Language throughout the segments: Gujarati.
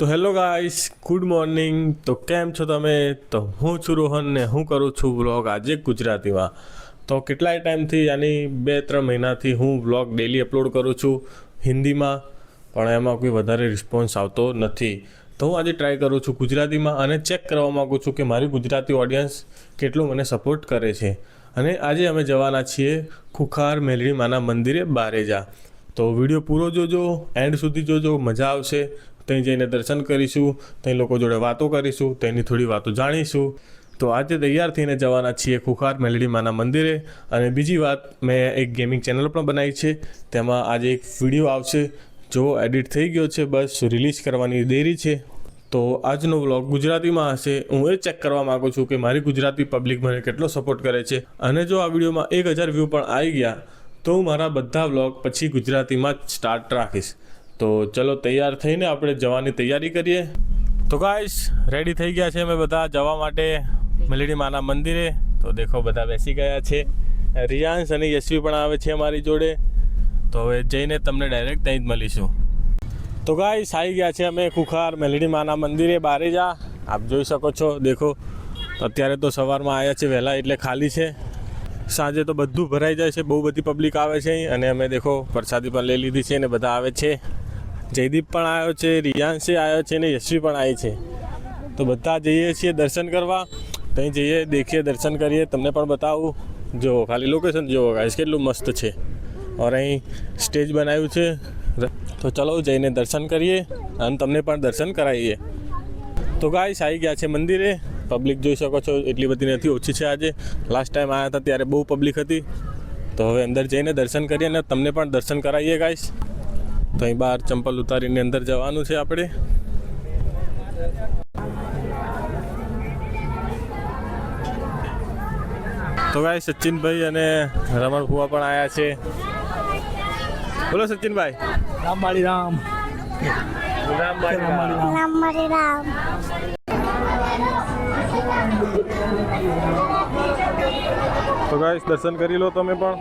તો હેલો ગાઈસ, ગુડ મોર્નિંગ. તો કેમ છો તમે? તો હું છું રોહન ને હું કરું છું વ્લોગ આજે ગુજરાતીમાં. તો કેટલાય ટાઈમથી યાની 2-3 મહિનાથી હું વ્લોગ ડેલી અપલોડ કરું છું હિન્દીમાં, પણ એમાં કોઈ વધારે રિસ્પોન્સ આવતો નથી. તો હું આજે ટ્રાય કરું છું ગુજરાતીમાં અને ચેક કરવા માગું છું કે મારી ગુજરાતી ઓડિયન્સ કેટલું મને સપોર્ટ કરે છે. અને આજે અમે જવાના છીએ ખુખાર મેલડી માના મંદિરે બારેજા. તો વિડીયો પૂરો જોજો, એન્ડ સુધી જોજો, મજા આવશે. ત્યાં જઈને દર્શન કરીશું, ત્યાં લોકો જોડે વાતો કરીશું, તેની થોડી વાતો જાણીશું. તો આજે તૈયાર થઈને જવાના છીએ ખુખાર મેલડી માના મંદિરે. અને બીજી વાત, મેં એક ગેમિંગ ચેનલ પણ બનાવી છે, તેમાં આજે એક વિડીયો આવશે જો એડિટ થઈ ગયો છે, બસ રિલીઝ કરવાની દેરી છે. તો આજનો વ્લોગ ગુજરાતીમાં હશે. હું એ ચેક કરવા માગું છું કે મારી ગુજરાતી પબ્લિક મને કેટલો સપોર્ટ કરે છે. અને જો આ વિડીયોમાં 1000 વ્યૂ પણ આવી ગયા તો હું મારા બધા વ્લોગ પછી ગુજરાતીમાં જ સ્ટાર્ટ રાખીશ. તો ચલો તૈયાર થઈને આપણે જવાની તૈયારી કરીએ. તો ગાઈસ, રેડી થઈ ગયા છે અમે બધા જવા માટે મેલડી માના મંદિરે. તો દેખો બધા બેસી ગયા છે. રિયાંશ અને યશવી પણ આવે છે અમારી જોડે. તો હવે જઈને તમને ડાયરેક્ટ ત્યાં જ મળીશું. તો ગાઈસ, આવી ગયા છે અમે ખુખાર મેલડી માના મંદિરે બારેજા. આપ જોઈ શકો છો, દેખો અત્યારે તો સવારમાં આવ્યા છે વહેલા એટલે ખાલી છે. સાંજે તો બધું ભરાઈ જાય છે, બહુ બધી પબ્લિક આવે છે. અને અમે દેખો પ્રસાદી પણ લઈ લીધી છે અને બધા આવે છે. જયદીપ પણ આવ્યો છે, રિયાંશે આવ્યો છે અને યશવી પણ આવી છે. તો બધા જઈએ છીએ દર્શન કરવા. ત્યાં જઈએ, દેખીએ, દર્શન કરીએ, તમને પણ બતાવું. જો ખાલી લોકેશન જુઓ ગાઈસ, કેટલું મસ્ત છે. और અહીં સ્ટેજ બનાવ્યું છે. તો ચલો જઈને દર્શન કરીએ અને તમને પણ દર્શન કરાવીએ. તો ગાઈસ, આવી ગયા છે મંદિરે. પબ્લિક જોઈ શકો છો, એટલી બધી નથી, ઓછી છે આજે. લાસ્ટ ટાઈમ આવ્યા હતા ત્યારે બહુ પબ્લિક હતી. તો હવે અંદર જઈને દર્શન કરીએ અને તમને પણ દર્શન કરાવીએ ગાઈસ. તો અહીં બહાર ચંપલ ઉતારીને અંદર જવાનું છે આપણે. તો ગાઈસ, સચિનભાઈ અને રમણ ફુવા પણ આવ્યા છે. બોલો સચિનભાઈ. રામ માળી રામ. રામ માળી રામ. તો ગાઈસ, દર્શન કરી લો તમે પણ.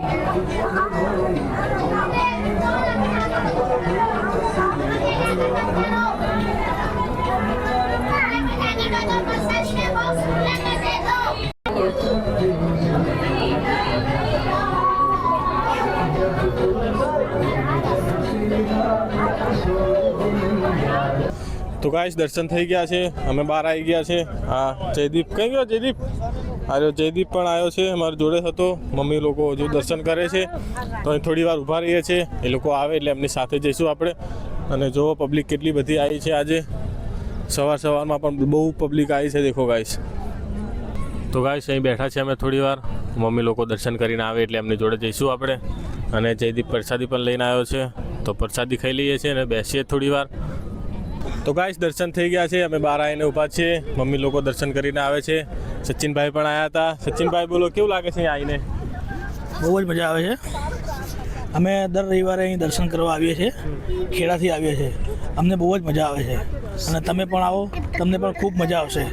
તો ગાઈસ, દર્શન થઈ ગયા છે, અમે બહાર આવી ગયા છે. હા, જયદીપ કઈ ગયો? જયદીપ આવ્યો, જયદીપ પણ આવ્યો છે, અમારી જોડે હતો. મમ્મી લોકો હજુ દર્શન કરે છે, તો અહીં થોડી વાર ઊભા રહીએ છીએ. એ લોકો આવે એટલે એમની સાથે જઈશું આપણે. અને જો પબ્લિક કેટલી બધી આવી છે આજે. સવારમાં પણ બહુ પબ્લિક આવી છે, દેખો ગાઈસ. તો ગાઈસ, અહીં બેઠા છે અમે થોડી વાર. મમ્મી લોકો દર્શન કરીને આવે એટલે એમની જોડે જઈશું આપણે. અને જયદીપ પ્રસાદી પણ લઈને આવ્યો છે, તો પ્રસાદી ખાઈ લઈએ છીએ અને બેસીએ થોડી વાર. તો ગાઈસ, દર્શન થઈ ગયા છે, અમે બહાર આવીને ઊભા છીએ. મમ્મી લોકો દર્શન કરીને આવે છે. સચિનભાઈ પણ આવ્યા હતા. સચિનભાઈ, બોલો, કેવું લાગે છે અહીં આવીને? બહુ જ મજા આવે છે. અમે દર રવિવારે અહીં દર્શન કરવા આવીએ છીએ. ખેડાથી આવીએ છીએ. અમને બહુ જ મજા આવે છે. અને તમે પણ આવો, તમને પણ ખૂબ મજા આવશે.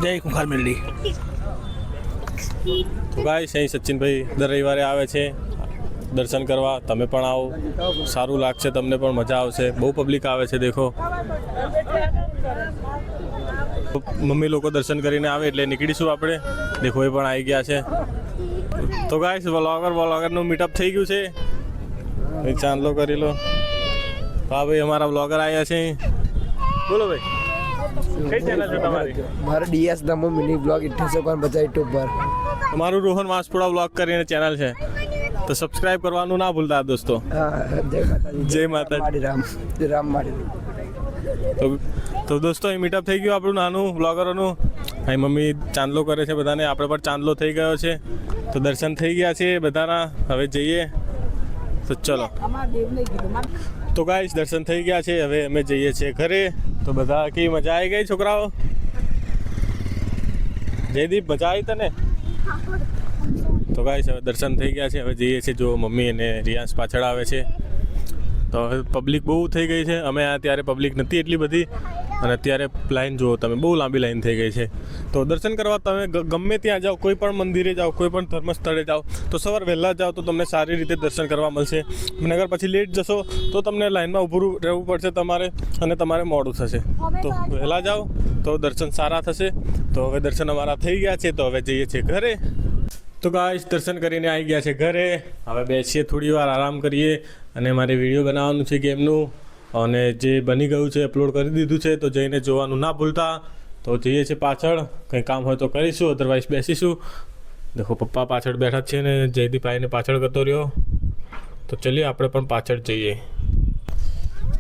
જય ખુખાર મેલડી. તો ગાઈસ, અહીં સચિનભાઈ દર રવિવારે આવે છે દર્શન કરવા. તમે પણ આવો, સારું લાગશે, તમને પણ મજા આવશે. બહુ પબ્લિક આવે છે, દેખો. મમ્મી લોકો દર્શન કરીને આવે એટલે નીકળીશું આપણે. દેખો, એ પણ આવી ગયા છે. તો ગાઈસ, વ્લોગરનું મીટઅપ થઈ ગયું છે. ચાંદલો કરી લો. હા ભાઈ, અમારા વ્લોગર આવ્યા છે. બોલો ભાઈ, કઈ ચેનલ છે તમારી? મારો ડીએસ દમો મિની બ્લોગ 850 યુટ્યુબ પર. અમારું રોહન વાંસપુરા વ્લોગ કરીને ચેનલ છે, તો સબસ્ક્રાઇબ કરવાનું ના ભૂલતા દોસ્તો. જય માતાજી. રામ માળી. તો દોસ્તો, અહીં મીટઅપ થઈ ગયું આપણું નાનું વ્લોગરોનું. અહીં મમ્મી ચાંદલો કરે છે બધાને. આપણે પણ ચાંદલો થઈ ગયો છે. તો દર્શન થઈ ગયા છે બધાના. હવે જઈએ. તો ચલો. તો ગાઈસ, દર્શન થઈ ગયા છે, હવે અમે જઈએ છીએ ઘરે. તો બધા કેવી મજા આવી ગઈ છોકરાઓ? જયદીપ, મજા આવી તને? તો ગાઈસ, હવે દર્શન થઈ ગયા છે, હવે જઈએ છીએ. જો મમ્મી અને રિયાંશ પાછળ આવે છે. તો હવે પબ્લિક બહુ થઈ ગઈ છે. અમે આ ત્યારે પબ્લિક નથી એટલી બધી. અને અત્યારે લાઈન જુઓ તમે, બહુ લાંબી લાઈન થઈ ગઈ છે. તો દર્શન કરવા તમે ગમે ત્યાં જાઓ, કોઈ પણ મંદિરે જાઓ, કોઈ પણ ધર્મસ્થળે જાઓ, તો સવારે વહેલા જાઓ તો તમને સારી રીતે દર્શન કરવા મળશે. અને અગર પછી લેટ જશો તો તમને લાઈનમાં ઊભું રહેવું પડશે તમારે, અને તમારે મોડું થશે. તો વહેલા જાઓ તો દર્શન સારા થશે. તો હવે દર્શન અમારા થઈ ગયા છે, તો હવે જઈએ છીએ ઘરે. તો ગાઈસ દર્શન કરીને આવી ગયા છે ઘરે. હવે બેસીએ, થોડી વાર આરામ કરીએ, અને મારે વિડીયો બનાવવાનું છે ગેમનું, અને જે બની ગયું છે અપલોડ કરી દીધું છે, તો જઈને જોવાનું ના ભૂલતા. તો જઈએ છીએ પાછળ, કંઈ કામ હોય તો કરીશું, અધરવાઇઝ બેસીશું. દેખો પપ્પા પાછળ બેઠા છે ને જયદીપભાઈને પાછળ કરતો રહ્યો. તો ચલીએ આપણે પણ પાછળ જઈએ.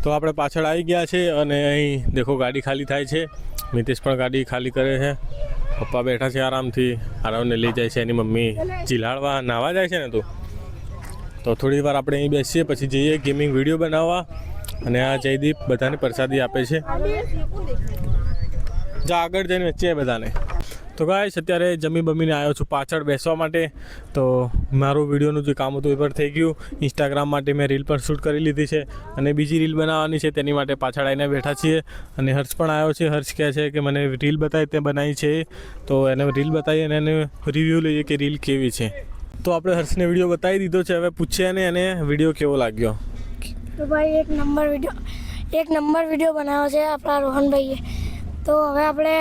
તો આપણે પાછળ આવી ગયા છે, અને અહીં દેખો ગાડી ખાલી થાય છે. મિતેશ પણ ગાડી ખાલી કરે છે. પપ્પા બેઠા છે આરામથી. આરામને લઈ જાય છે એની મમ્મી ચીલાડવા, નાવા જાય છે ને તું. તો થોડી વાર આપણે અહીં બેસીએ, પછી જઈએ ગેમિંગ વિડીયો બનાવવા. અને આ જયદીપ બધાને પ્રસાદી આપે છે. જા આગળ જઈને વચ્ચે બધાને. તો ગાઈસ અત્યારે જમી બમીને આવ્યો છું પાછળ બેસવા માટે. તો મારું વિડીયોનું જે કામ હતું એ પર થઈ ગયું. ઇન્સ્ટાગ્રામ માટે મેં રીલ પણ શૂટ કરી લીધી છે, અને બીજી રીલ બનાવવાની છે, તેની માટે પાછળ આવીને બેઠા છીએ. અને હર્ષ પણ આવ્યો છે. હર્ષ કહે છે કે મને રીલ બતાવી તે બનાવી છે, તો એને રીલ બતાવી અને એને રિવ્યૂ લઈએ કે રીલ કેવી છે. તો આપણે હર્ષને વિડીયો બતાવી દીધો છે. હવે પૂછીએ એને વિડીયો કેવો લાગ્યો. તો ભાઈ એક નંબર વિડીયો બનાવ્યો છે આપણા રોહનભાઈએ. તો હવે આપણે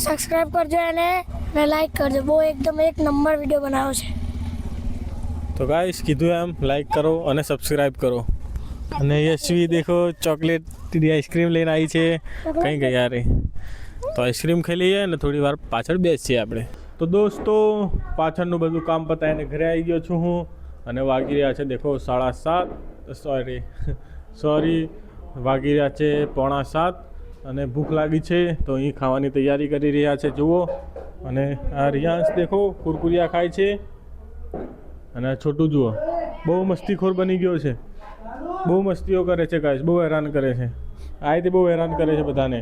સબસ્ક્રાઈબ કરજો અને લાઈક કરજો. બહુ એકદમ એક નંબર વિડીયો બનાવ્યો છે. તો ગાઈસ કીધું એમ લાઈક કરો અને સબસ્ક્રાઈબ કરો. અને યશવી દેખો ચોકલેટની આઈસ્ક્રીમ લઈને આવી છે. કંઈ ગઈ યાર, તો આઈસ્ક્રીમ ખાઈ લઈએ અને થોડી વાર પાછળ બેસીએ આપણે. તો દોસ્તો પાછળનું બધું કામ પતાવીને ઘરે આવી ગયો છું હું, અને વાગી રહ્યા છે દેખો 7:30. સોરી વાગી રહ્યા છે 6:45, અને ભૂખ લાગી છે તો અહીં ખાવાની તૈયારી કરી રહ્યા છે જુઓ. અને આ રિયાંશ દેખો કુરકુરિયા ખાય છે, અને આ છોટું જુઓ બહુ મસ્તીખોર બની ગયો છે. બહુ મસ્તીઓ કરે છે ગાઈસ, બહુ હેરાન કરે છે. આ રીતે બહુ હેરાન કરે છે બધાને.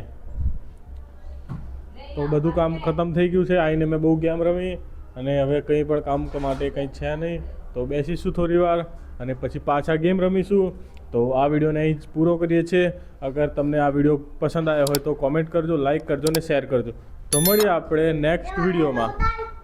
તો બધું કામ ખતમ થઈ ગયું છે. આવીને મેં બહુ ગેમ રમી, અને હવે કંઈ પણ કામ માટે કંઈ છે નહીં. તો બેસીશું થોડી વાર, અને પછી પાછા ગેમ રમીશું. તો આ વિડીયોને અહીં જ પૂરો કરીએ છીએ. અગર તમને આ વિડીયો પસંદ આવ્યો હોય તો કોમેન્ટ કરજો, લાઈક કરજો અને શેર કરજો. તો મળીએ આપણે નેક્સ્ટ વિડીયોમાં.